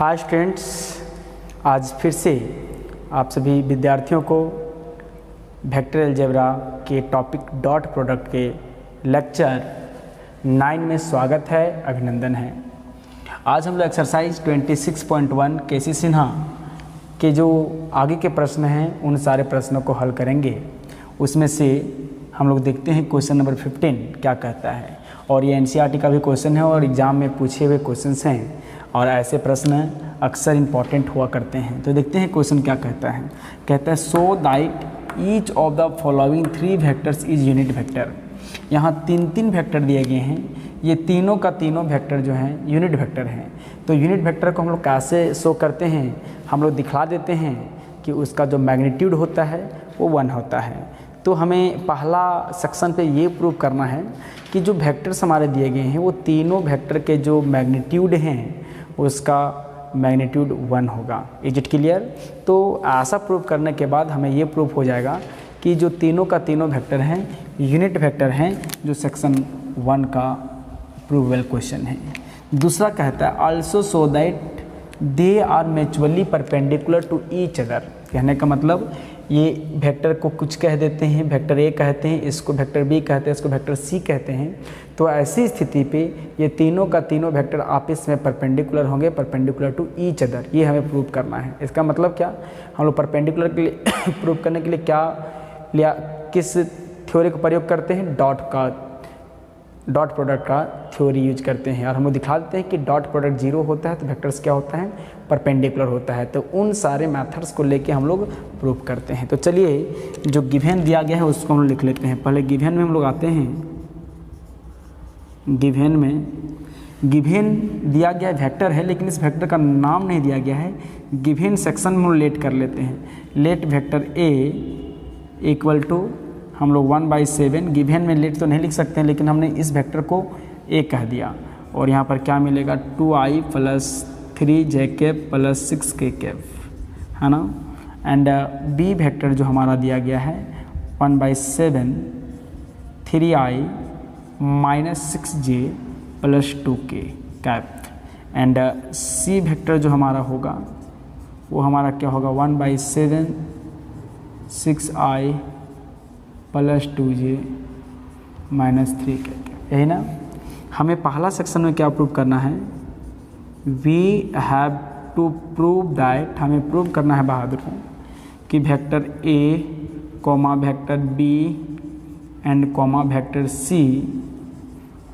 Hi students, आज फिर से आप सभी विद्यार्थियों को वेक्टर अलजेब्रा के टॉपिक डॉट प्रोडक्ट के लेक्चर 9 में स्वागत है, अभिनंदन है। आज हम लोग एक्सरसाइज 26.1 केसी सिन्हा के जो आगे के प्रश्न हैं उन सारे प्रश्नों को हल करेंगे। उसमें से हम लोग देखते हैं क्वेश्चन नंबर 15 क्या कहता है। और ये एनसीईआरटी का भी क्वेश्चन है और एग्ज़ाम में पूछे हुए क्वेश्चंस हैं और ऐसे प्रश्न अक्सर इम्पॉर्टेंट हुआ करते हैं। तो देखते हैं क्वेश्चन क्या कहता है। कहता है so that each of the following 3 vectors is unit vector. यहाँ तीन वेक्टर दिए गए हैं, ये तीनों का तीनों वेक्टर जो हैं यूनिट वेक्टर हैं। तो यूनिट वेक्टर को हम लोग कैसे शो करते हैं, हम लोग दिखला देते हैं कि उसका जो मैग्नीट्यूड होता है वो 1 होता है। तो हमें पहला सेक्शन पे ये प्रूव करना है कि जो वेक्टर्स हमारे दिए गए हैं वो तीनों वेक्टर के जो मैग्नीट्यूड हैं उसका मैग्नीट्यूड 1 होगा। Is it clear? तो ऐसा प्रूव करने के बाद हमें ये प्रूव हो जाएगा कि जो तीनों का तीनों वेक्टर हैं यूनिट वेक्टर हैं, जो सेक्शन 1 का प्रूवेबल क्वेश्चन है। दूसरा कहता है also so that they are mutually perpendicular to each other. कहने का मतलब ये वेक्टर को कुछ कह देते हैं, वेक्टर ए कहते हैं, इसको वेक्टर बी कहते हैं, इसको वेक्टर सी कहते हैं। तो ऐसी स्थिति पे ये तीनों का तीनों वेक्टर आपस में परपेंडिकुलर होंगे, परपेंडिकुलर टू ईच अदर। ये हमें प्रूव करना है। इसका मतलब क्या, हम लोग परपेंडिकुलर के लिए प्रूव करने के लिए किस थ्योरी का प्रयोग करते हैं, डॉट प्रोडक्ट का थ्योरी यूज करते हैं। और हम लोग दिखा देते हैं कि डॉट प्रोडक्ट 0 होता है तो वेक्टर्स क्या होता है, परपेंडिकुलर होता है। तो उन सारे मेथड्स को लेके हम लोग प्रूव करते हैं। तो चलिए जो गिवन दिया गया है उसको हम लोग लिख लेते हैं। पहले गिवन में हम लोग आते हैं। गिवन दिया गया वेक्टर है, लेकिन इस वेक्टर का नाम नहीं दिया गया है। गिवन सेक्शन में हम लेट कर लेते हैं। Let vector A equal to हम लोग 1/7। गिवन में लेट तो नहीं लिख सकते हैं, लेकिन हमने इस वेक्टर को ए कह दिया। और यहाँ पर क्या मिलेगा, 2i + 3j + 6k है ना। एंड बी वेक्टर जो हमारा दिया गया है 1/7 3i - 6j + 2k। And C vector जो हमारा होगा वो हमारा क्या होगा, 1/7 6i + 2j - 3k। यही ना। हमें पहला सेक्शन में क्या प्रूव करना है, we have to prove that, हमें प्रूव करना है बहादुर को कि vector A comma vector B and comma vector C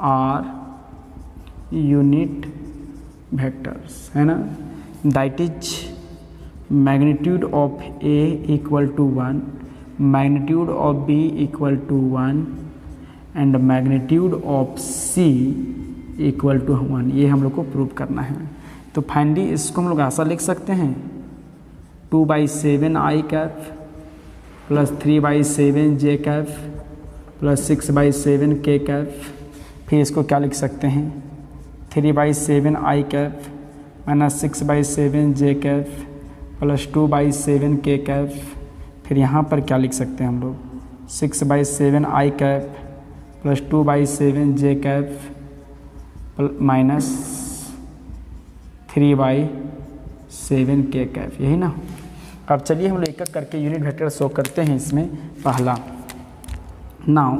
are unit vectors, है ना। That is magnitude of A equal to 1, magnitude of B equal to 1 and magnitude of C equal to 1। ये हम लोग को प्रूव करना है। तो finally इसको हम लोग ऐसा लिख सकते हैं, 2/7 i Kaif + 3/7 j Kaif + 6/7 k Kaif. फिर इसको क्या लिख सकते हैं, 3/7 i Kaif - 6/7 j Kaif + 2/7 k Kaif. फिर यहाँ पर क्या लिख सकते हैं हम लोग, 6/7 i Kaif + 2/7 j Kaif - 3/7 k Kaif. यही ना। अब चलिए हम लोग एक एक करके यूनिट वेक्टर शो करते हैं। इसमें पहला, नाउ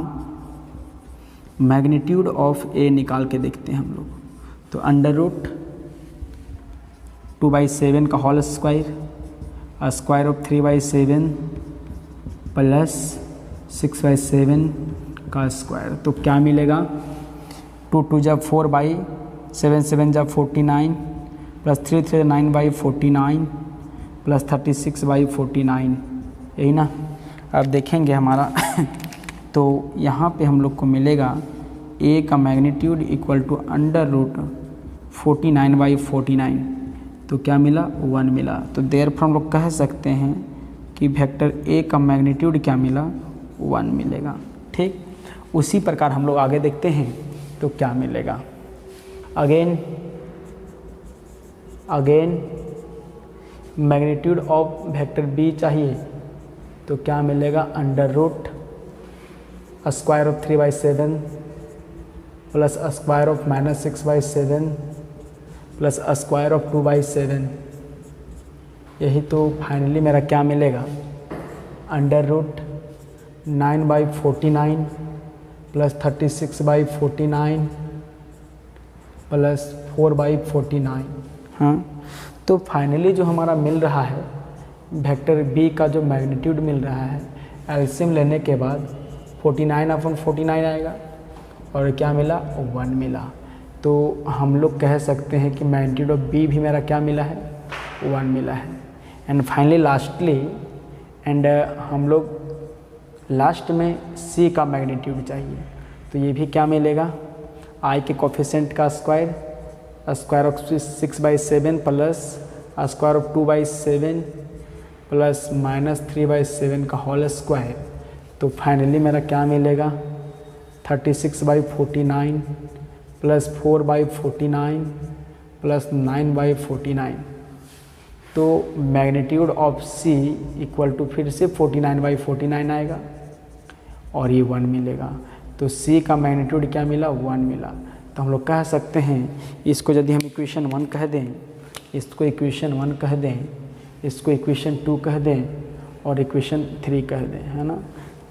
मैग्नीट्यूड ऑफ ए निकाल के देखते हैं हम लोग। तो √ 2/7 का होल स्क्वायर, स्क्वायर ऑफ 3/7 + 6/7 का स्क्वायर। तो क्या मिलेगा, 2 × 2 = 4/7, 7 × 49 + 3 × 3 = 9/49 + 36/49। यही ना। अब देखेंगे हमारा तो यहाँ पे हम लोग को मिलेगा a का मैग्नीट्यूड इक्वल टू √ 49/49। तो क्या मिला, 1 मिला। तो देयरफॉर हम लोग कह सकते हैं कि वेक्टर ए का मैग्नीट्यूड क्या मिला, 1 मिलेगा। ठीक, उसी प्रकार हम लोग आगे देखते हैं तो क्या मिलेगा। Again magnitude of vector B चाहिए तो क्या मिलेगा, √ square of 3/7 + square of -6/7 plus square of 2/7, यही तो फाइनली मेरा क्या मिलेगा, √9/49 प्लस 36/49 प्लस 4/49। हाँ, तो फाइनली जो हमारा मिल रहा है वेक्टर बी का जो मैग्नीट्यूड मिल रहा है, एलसीएम लेने के बाद 49/49 आएगा और क्या मिला, 1 मिला। तो हम लोग कह सकते हैं कि मैग्नीट्यूड ऑफ बी भी मेरा क्या मिला है, 1 मिला है। एंड फाइनली लास्टली हम लोग लास्ट में सी का मैग्नीट्यूड चाहिए, तो ये भी क्या मिलेगा, आई के कोफिशिएंट का square of 6/7 plus square of 2/7 plus -3/7 का होल स्क्वायर। तो फाइनली मेरा क्या मिलेगा, 36/49 प्लस 4/49 प्लस 9/49। तो magnitude of C equal to फिर से 49/49 आएगा और ये 1 मिलेगा। तो सी का मैग्नीट्यूड क्या मिला, 1 मिला। तो हम लोग कह सकते हैं इसको यदि हम इक्वेशन 1 कह दें, इसको इक्वेशन 1 कह दें, इसको इक्वेशन 2 कह दें और इक्वेशन 3 कह दें, है ना।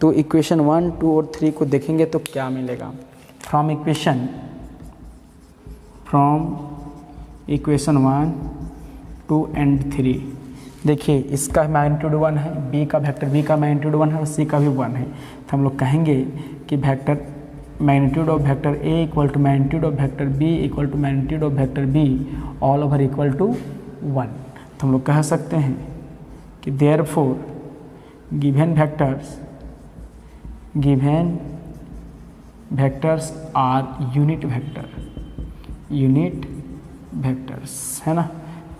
तो इक्वेशन 1, 2 और 3 को देखेंगे तो क्या मिलेगा, फ्रॉम इक्वेशन 1, 2 एंड 3। देखिए इसका मैग्नीट्यूड 1 है, बी का वेक्टर बी का मैग्नीट्यूड 1 है और सी का भी 1 है। तो हम लोग कहेंगे कि vector magnitude of vector A equal to magnitude of vector B equal to magnitude of vector B all over equal to 1। तो हम लोग कह सकते हैं कि therefore given vectors are unit vectors, है ना।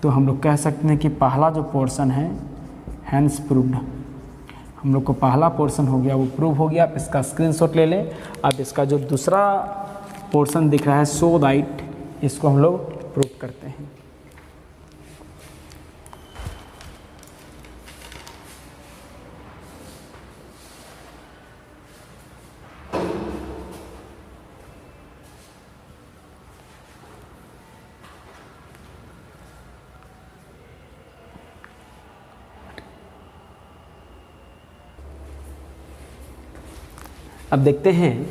तो हम लोग कह सकते हैं कि पहला जो पोर्शन है हैंस प्रूव्ड, हम लोग को पहला पोर्शन हो गया वो प्रूव हो गया। आप इसका स्क्रीनशॉट ले लें। अब इसका जो दूसरा पोर्शन दिख रहा है सो दैट, इसको हम लोग प्रूव करते हैं। अब देखते हैं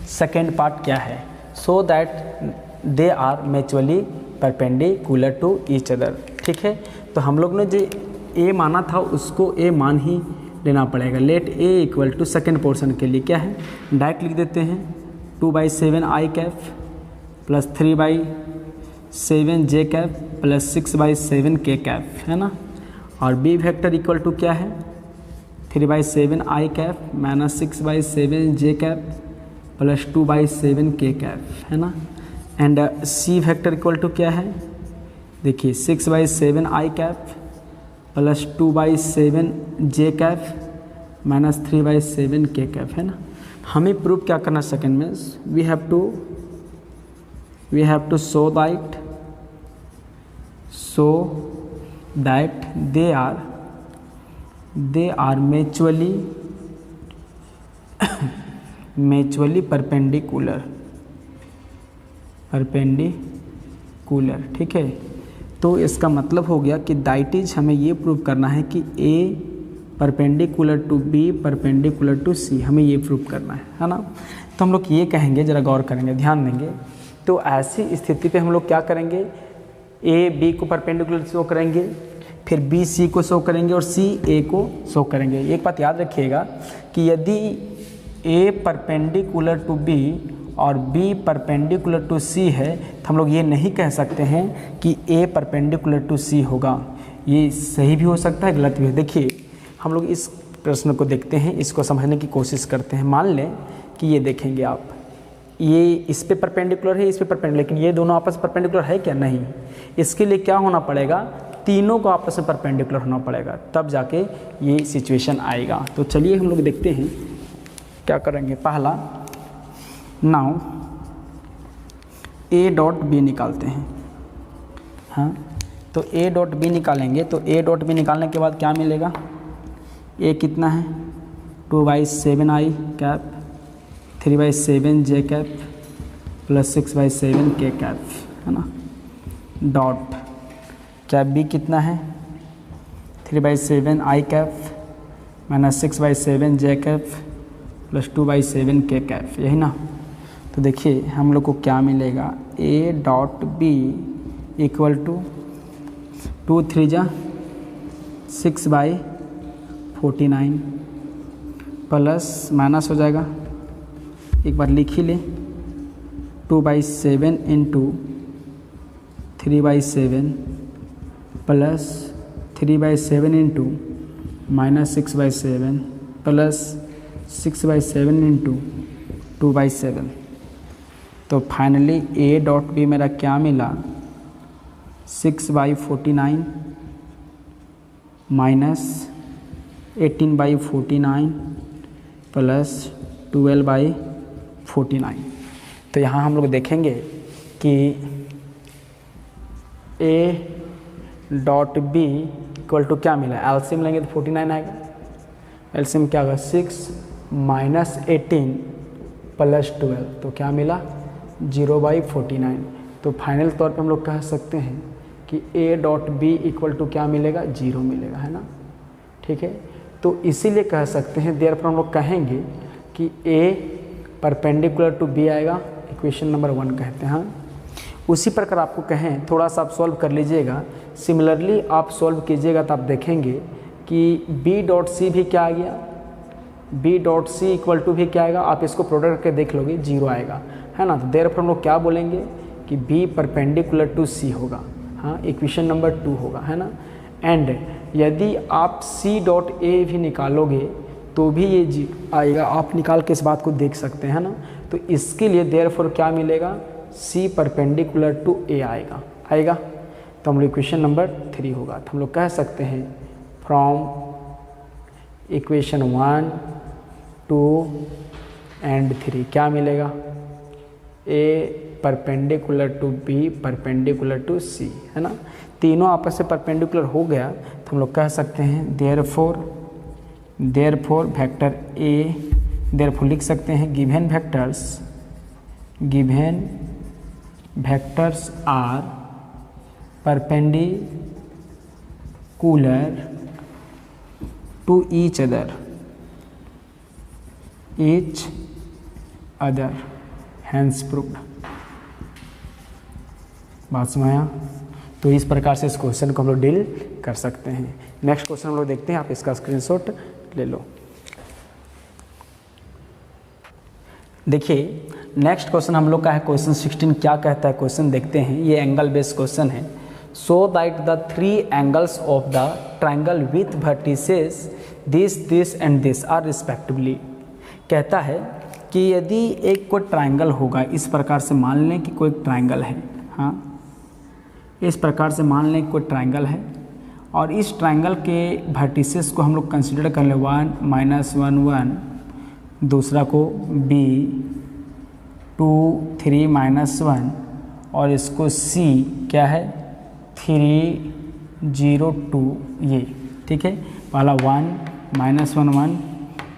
सेकेंड पार्ट क्या है। So that they are mutually perpendicular to each other, ठीक है। तो हम लोग ने जो ए माना था उसको ए मान ही लेना पड़ेगा। Let A equal to second portion के लिए क्या है, डायरेक्ट लिख देते हैं 2/7 I cap plus 3/7 J cap plus 6/7 K cap, है ना। और बी वेक्टर इक्वल टू क्या है, 3/7 I cap minus 6/7 J cap plus 2/7 K cap, है ना। And C vector equal to क्या है, देखिए 6/7 I cap plus 2/7 J cap minus 3/7 K cap, है ना। हमें प्रूव क्या करना सेकेंड में, we have to show that they are mutually perpendicular, ठीक है। तो इसका मतलब हो गया कि दैट इज हमें ये प्रूव करना है कि A perpendicular to B perpendicular to C, हमें ये प्रूव करना है ना। तो हम लोग ये कहेंगे, ज़रा गौर करेंगे, ध्यान देंगे। तो ऐसी स्थिति पे हम लोग क्या करेंगे, ए बी को परपेंडिकुलर शो करेंगे, फिर बी सी को शो करेंगे और सी ए को शो करेंगे। एक बात याद रखिएगा कि यदि ए परपेंडिकुलर टू बी और बी परपेंडिकुलर टू सी है तो हम लोग ये नहीं कह सकते हैं कि ए परपेंडिकुलर टू सी होगा। ये सही भी हो सकता है, गलत भी है। देखिए हम लोग इस प्रश्न को देखते हैं, इसको समझने की कोशिश करते हैं। मान लें कि ये देखेंगे आप, ये इस पे परपेंडिकुलर है, इस पे परपेंडिकुलर, लेकिन ये दोनों आपस में परपेंडिकुलर है क्या, नहीं। इसके लिए क्या होना पड़ेगा, तीनों को आपस में परपेंडिकुलर होना पड़ेगा, तब जाके ये सिचुएशन आएगा। तो चलिए हम लोग देखते हैं क्या करेंगे। पहला, नाउ ए डॉट बी निकालते हैं। हाँ, तो ए डॉट बी निकालेंगे। तो ए डॉट बी निकालने के बाद क्या मिलेगा, ए कितना है 2/7 I cap 3/7 J cap plus 6/7 K cap, है ना। डॉट कैप बी कितना है 3/7 I cap minus 6/7 J cap plus 2/7 K cap, यही ना। तो देखिए हम लोग को क्या मिलेगा, A dot B equal to 2 3 जा 6/49 प्लस माइनस हो जाएगा, एक बार लिख ही ले 2/7 into 3/7 plus 3/7 into minus 6/7 plus 6/7 into 2/7। तो फाइनली ए डॉट बी मेरा क्या मिला 6/49 माइनस 18/49 प्लस 12/49। तो यहाँ हम लोग देखेंगे कि A dot B equal to क्या मिला, एलसीएम लेंगे तो 49 आएगा। एलसीएम क्या होगा 6 माइनस 18 प्लस 12, तो क्या मिला 0/49। तो फाइनल तौर पे हम लोग कह सकते हैं कि A dot B equal to क्या मिलेगा 0 मिलेगा, है ना। ठीक है, तो इसीलिए कह सकते हैं देयरफॉर हम लोग कहेंगे कि ए परपेंडिकुलर टू बी आएगा, इक्वेशन नंबर 1 कहते हैं। उसी प्रकार आपको कहें थोड़ा सा आप सॉल्व कर लीजिएगा, सिमिलरली आप सॉल्व कीजिएगा तो आप देखेंगे कि बी डॉट सी भी क्या आ गया, B dot C equal to भी क्या आएगा, आप इसको प्रोडक्ट करके देख लोगे 0 आएगा, है ना। तो देयरफॉर हम लोग क्या बोलेंगे कि बी परपेंडिकुलर टू सी होगा, हाँ, इक्वेशन नंबर 2 होगा, है ना। एंड यदि आप सी डॉट ए भी निकालोगे तो भी ये जी आएगा, आप निकाल के इस बात को देख सकते हैं ना। तो इसके लिए देयरफॉर क्या मिलेगा सी परपेंडिकुलर टू ए आएगा। तो हम लोग इक्वेशन नंबर 3 होगा। तो हम लोग कह सकते हैं फ्रॉम इक्वेशन 1 2 एंड 3 क्या मिलेगा, A perpendicular to B perpendicular to C, है ना। तीनों आपस से परपेंडिकुलर हो गया तो हम लोग कह सकते हैं देयरफॉर वेक्टर ए, देयरफॉर लिख सकते हैं given vectors are perpendicular to each other hence proved. बात समझाया। तो इस प्रकार से इस क्वेश्चन को हम लोग डील कर सकते हैं। नेक्स्ट क्वेश्चन हम लोग देखते हैं, आप इसका स्क्रीनशॉट ले लो। देखिए नेक्स्ट क्वेश्चन हम लोग का है क्वेश्चन 16। क्या कहता है क्वेश्चन देखते हैं, ये एंगल बेस्ड क्वेश्चन है। So that the 3 angles of the triangle with vertices this and this are respectively. कहता है कि यदि एक कोई ट्राइंगल होगा, इस प्रकार से मान लें कि कोई ट्राइंगल है, हाँ, इस प्रकार से मान लें कोई ट्राइंगल है और इस ट्राइंगल के वर्टिसेस को हम लोग कंसिडर कर लें 1 -1 1, दूसरा को b 2 3 -1 और इसको c क्या है 3 0 2, ये ठीक है। पहला 1 -1 1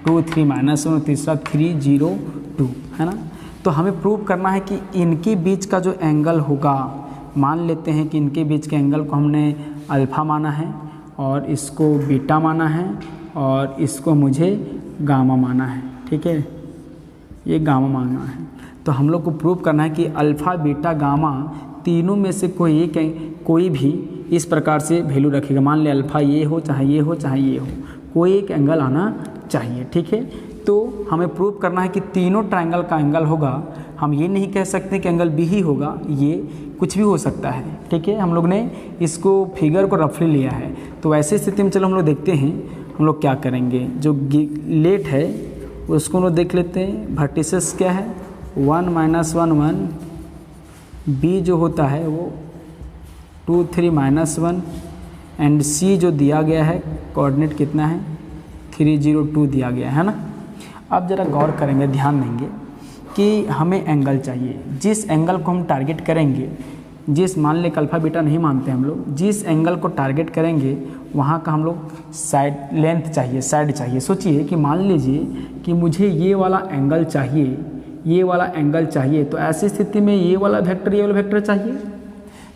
2 3 -1, तीसरा 3 0 2, है ना। तो हमें प्रूव करना है कि इनके बीच का जो एंगल होगा, मान लेते हैं कि इनके बीच के एंगल को हमने अल्फ़ा माना है और इसको बीटा माना है और इसको मुझे गामा माना है, ठीक है, ये गामा माना है। तो हम लोग को प्रूव करना है कि अल्फ़ा बीटा गामा तीनों में से कोई भी इस प्रकार से वैल्यू रखेगा। मान ले अल्फ़ा ये हो चाहे ये हो चाहे ये हो, कोई एक एंगल आना चाहिए, ठीक है। तो हमें प्रूव करना है कि तीनों ट्रायंगल का एंगल होगा। हम ये नहीं कह सकते कि एंगल बी ही होगा, ये कुछ भी हो सकता है, ठीक है। हम लोग ने इसको फिगर को रफली लिया है। तो ऐसी स्थिति में चलो हम लोग देखते हैं हम लोग क्या करेंगे। जो लेट है उसको हम लोग देख लेते हैं। वर्टिसेस क्या है 1 -1 1, बी जो होता है वो 2 3 -1 एंड सी जो दिया गया है कोऑर्डिनेट कितना है 3 0 2 दिया गया है ना। अब ज़रा गौर करेंगे, ध्यान देंगे कि हमें एंगल चाहिए। जिस एंगल को हम टारगेट करेंगे, जिस मान ले अल्फा बीटा नहीं मानते हम लोग, जिस एंगल को टारगेट करेंगे वहाँ का हम लोग साइड लेंथ चाहिए, साइड चाहिए। सोचिए कि मान लीजिए कि मुझे ये वाला एंगल चाहिए, ये वाला एंगल चाहिए, तो ऐसी स्थिति में ये वाला वेक्टर चाहिए।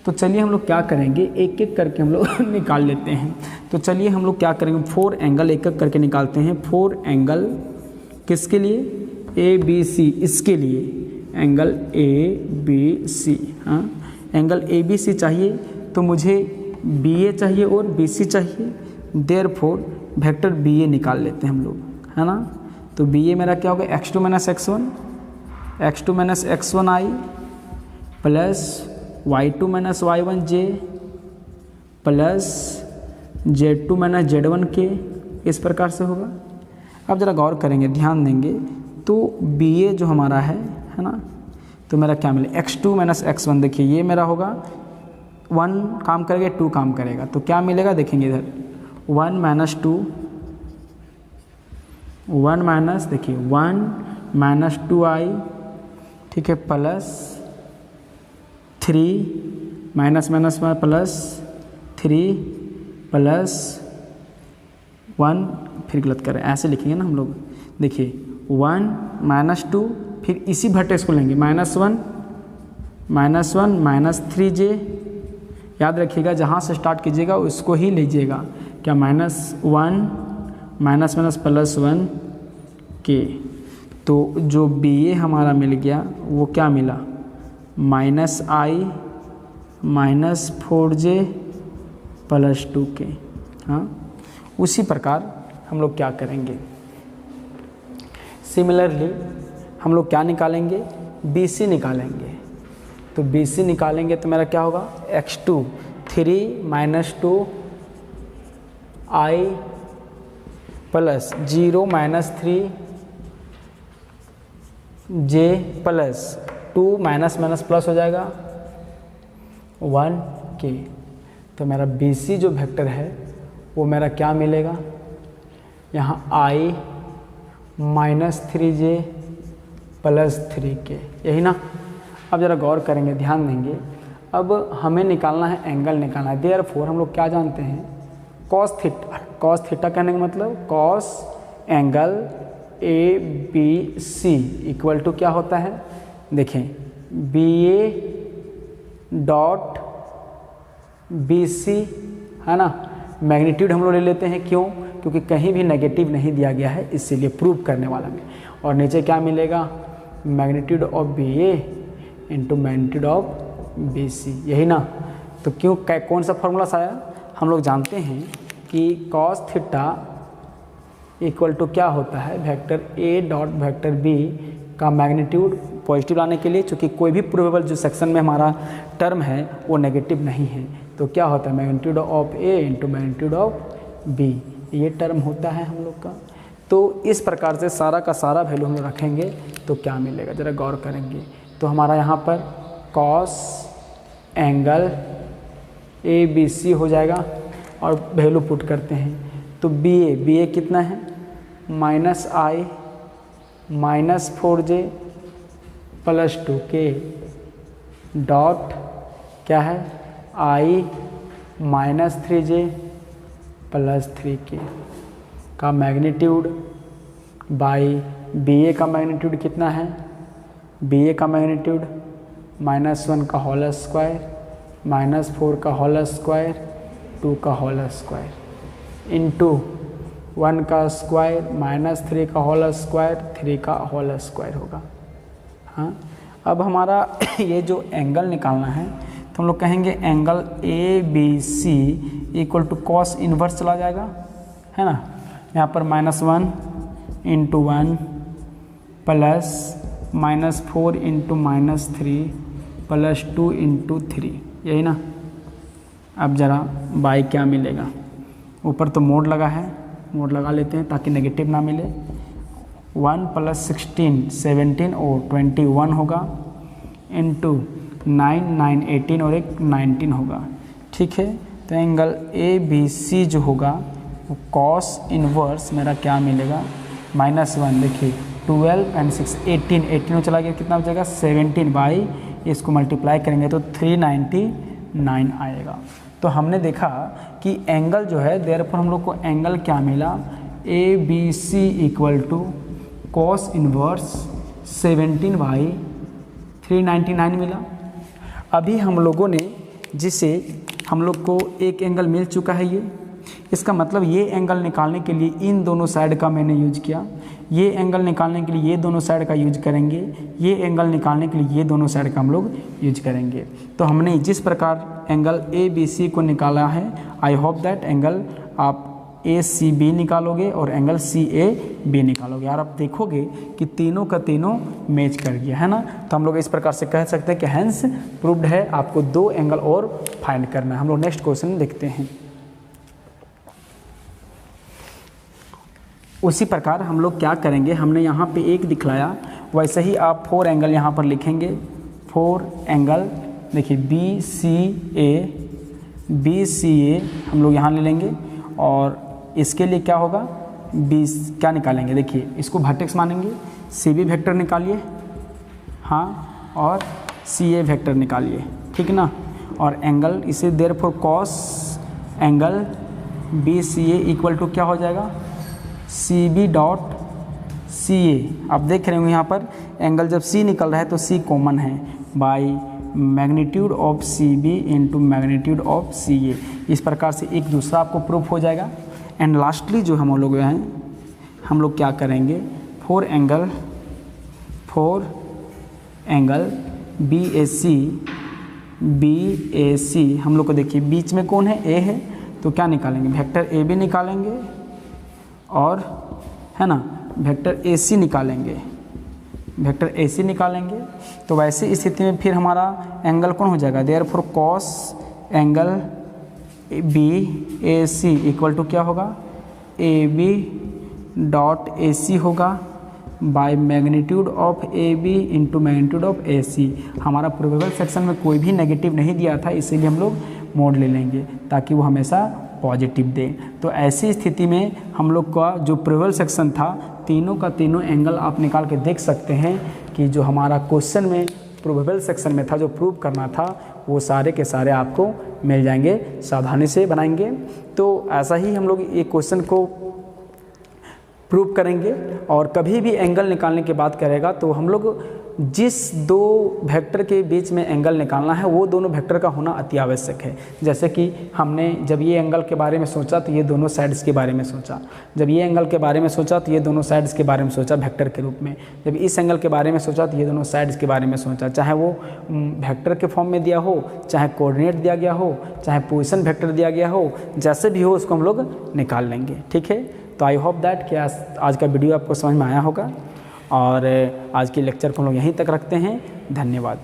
तो चलिए हम लोग क्या करेंगे, एक एक करके हम लोग निकाल लेते हैं। तो चलिए हम लोग क्या करेंगे, 4 एंगल एक एक करके निकालते हैं। 4 एंगल किसके लिए, ए बी सी, इसके लिए एंगल ए बी सी। हाँ, एंगल ए बी सी चाहिए तो मुझे बी ए चाहिए और बी सी चाहिए, देयरफॉर वेक्टर बी ए निकाल लेते हैं हम लोग, है ना। तो बी ए मेरा क्या होगा, x2 माइनस x1 आई प्लस y2 माइनस y1 जे प्लस z2 माइनस z1 के, इस प्रकार से होगा। अब ज़रा गौर करेंगे, ध्यान देंगे, तो बी ए जो हमारा है ना, तो मेरा क्या मिले, x2 माइनस x1, देखिए ये मेरा होगा 1 काम करेगा 2 काम करेगा, तो क्या मिलेगा देखेंगे इधर 1 माइनस 2, 1 माइनस, देखिए 1 माइनस 2i, ठीक है, प्लस 3 माइनस माइनस में प्लस 3 प्लस 1, फिर गलत करें, ऐसे लिखेंगे ना हम लोग, देखिए 1 माइनस 2, फिर इसी वर्टेक्स को लेंगे -1 माइनस 3j, याद रखिएगा जहाँ से स्टार्ट कीजिएगा उसको ही लीजिएगा, क्या -1 माइनस माइनस +1 के। तो जो बी ए हमारा मिल गया वो क्या मिला, -i minus 4j plus 2k। हाँ, उसी प्रकार हम लोग क्या करेंगे, सिमिलरली हम लोग क्या निकालेंगे, बी सी निकालेंगे। तो बी सी निकालेंगे तो मेरा क्या होगा, x2 3 minus 2i plus 0 minus 3j plus 2 minus minus plus हो जाएगा 1k। तो मेरा बी सी जो वेक्टर है वो मेरा क्या मिलेगा, यहाँ i minus 3j plus 3k, यही ना। अब ज़रा गौर करेंगे, ध्यान देंगे, अब हमें निकालना है, एंगल निकालना है, देयरफॉर हम लोग क्या जानते हैं, कॉस थीटा। कॉस थीटा कहने का मतलब cos angle A B C equal to क्या होता है, देखें B A dot B C, है ना। मैग्नीट्यूड हम लोग ले लेते हैं, क्यों, क्योंकि कहीं भी नेगेटिव नहीं दिया गया है, इसीलिए प्रूव करने वाला में। और नीचे क्या मिलेगा, magnitude of B A into magnitude of B C, यही ना। तो क्यों, कौन सा फॉर्मूला आया, हम लोग जानते हैं कि कॉस थीटा इक्वल टू क्या होता है, vector A dot vector B का मैग्नीट्यूड पॉजिटिव लाने के लिए, चूँकि कोई भी प्रूवेबल जो सेक्शन में हमारा टर्म है वो नेगेटिव नहीं है, तो क्या होता है magnitude of A into magnitude of B, ये टर्म होता है हम लोग का। तो इस प्रकार से सारा का सारा वैल्यू हम लोग रखेंगे तो क्या मिलेगा, ज़रा गौर करेंगे। तो हमारा यहाँ पर cos angle A B C हो जाएगा और वैल्यू पुट करते हैं, तो बी ए कितना है, -i minus 4j plus 2k dot क्या है, i minus 3j plus 3k का मैग्नीट्यूड बाई बी ए का मैग्नीट्यूड कितना है, बी ए का मैग्नीट्यूड -1 का होल स्क्वायर -4 का होल स्क्वायर 2 का होल स्क्वायर इंटू 1 का स्क्वायर -3 का होल स्क्वायर 3 का होल स्क्वायर होगा। हाँ, अब हमारा ये जो एंगल निकालना है तो हम लोग कहेंगे angle A B C equal to cos inverse चला जाएगा, है ना। यहाँ पर -1 into 1 plus -4 into -3 plus 2 into 3, यही ना। अब ज़रा बाई क्या मिलेगा, ऊपर तो मोड लगा है, मोड लगा लेते हैं ताकि नेगेटिव ना मिले। 1 प्लस 16 17 और 21 होगा इंटू 9 9 18 और एक 19 होगा, ठीक है। तो एंगल ए बी सी जो होगा वो कॉस इन्वर्स मेरा क्या मिलेगा, -1, देखिए 12 एंड 6 18 में चला गया, कितना बचेगा 17 बाई, इसको मल्टीप्लाई करेंगे तो 399 आएगा। तो हमने देखा कि एंगल जो है, देयरफॉर हम लोग को एंगल क्या मिला, A B C equal to cos inverse 17 by 399 मिला। अभी हम लोगों ने जिससे हम लोग को एक एंगल मिल चुका है। ये इसका मतलब ये एंगल निकालने के लिए इन दोनों साइड का मैंने यूज किया, ये एंगल निकालने के लिए ये दोनों साइड का यूज करेंगे, ये एंगल निकालने के लिए ये दोनों साइड का हम लोग यूज करेंगे। तो हमने जिस प्रकार एंगल ए बी सी को निकाला है, आई होप दैट एंगल आप ए सी बी निकालोगे और एंगल सी ए बी निकालोगे। यार आप देखोगे कि तीनों का तीनों मैच कर गया है ना। तो हम लोग इस प्रकार से कह सकते हैं कि हैंस प्रूव्ड है। आपको 2 एंगल और फाइंड करना है। हम लोग नेक्स्ट क्वेश्चन देखते हैं। उसी प्रकार हम लोग क्या करेंगे, हमने यहाँ पे एक दिखलाया, वैसे ही आप 4 एंगल यहाँ पर लिखेंगे। 4 एंगल देखिए बी सी ए हम लोग यहाँ ले लेंगे और इसके लिए क्या होगा, क्या निकालेंगे, देखिए इसको वर्टेक्स मानेंगे, सी बी वेक्टर निकालिए, हाँ, और सी ए वेक्टर निकालिए, ठीक ना। और एंगल इसे therefore cos angle B C A equal to क्या हो जाएगा, सी बी डॉट सी ए। आप देख रहे होंगे यहाँ पर एंगल जब सी निकल रहा है तो सी कॉमन है, by magnitude of C B into magnitude of C A. इस प्रकार से एक दूसरा आपको प्रूफ हो जाएगा। एंड लास्टली जो हम लोग हैं, हम लोग क्या करेंगे, 4 एंगल बी ए सी हम लोग को देखिए बीच में कौन है, ए है, तो क्या निकालेंगे, वेक्टर ए बी निकालेंगे और है ना वेक्टर ए सी निकालेंगे, तो वैसे स्थिति में फिर हमारा एंगल कौन हो जाएगा, therefore cos angle B A C equal to क्या होगा, A B dot A C होगा by magnitude of A B into magnitude of A C. हमारा प्रोबेबल सेक्शन में कोई भी नेगेटिव नहीं दिया था, इसीलिए हम लोग मोड ले लेंगे ताकि वो हमेशा पॉजिटिव दे। तो ऐसी स्थिति में हम लोग का जो प्रोबेबल सेक्शन था, तीनों का तीनों एंगल आप निकाल के देख सकते हैं कि जो हमारा क्वेश्चन में प्रोबेबल सेक्शन में था, जो प्रूव करना था, वो सारे के सारे आपको मिल जाएंगे, सावधानी से बनाएंगे। तो ऐसा ही हम लोग ये क्वेश्चन को प्रूव करेंगे। और कभी भी एंगल निकालने की बात करेगा तो हम लोग जिस 2 वेक्टर के बीच में एंगल निकालना है वो दोनों वेक्टर का होना अति आवश्यक है। जैसे कि हमने जब ये एंगल के बारे में सोचा तो ये दोनों साइड्स के बारे में सोचा, जब ये एंगल के बारे में सोचा तो ये दोनों साइड्स के बारे में सोचा वेक्टर के रूप में, जब इस एंगल के बारे में सोचा तो ये दोनों साइड्स के बारे में सोचा, चाहे वो वेक्टर के फॉर्म में दिया हो, चाहे कोऑर्डिनेट दिया गया हो, चाहे पोजीशन वेक्टर दिया गया हो, जैसे भी हो उसको हम लोग निकाल लेंगे, ठीक है। तो आई होप दैट कि आज का वीडियो आपको समझ में आया होगा और आज के लेक्चर को हम लोग यहीं तक रखते हैं। धन्यवाद।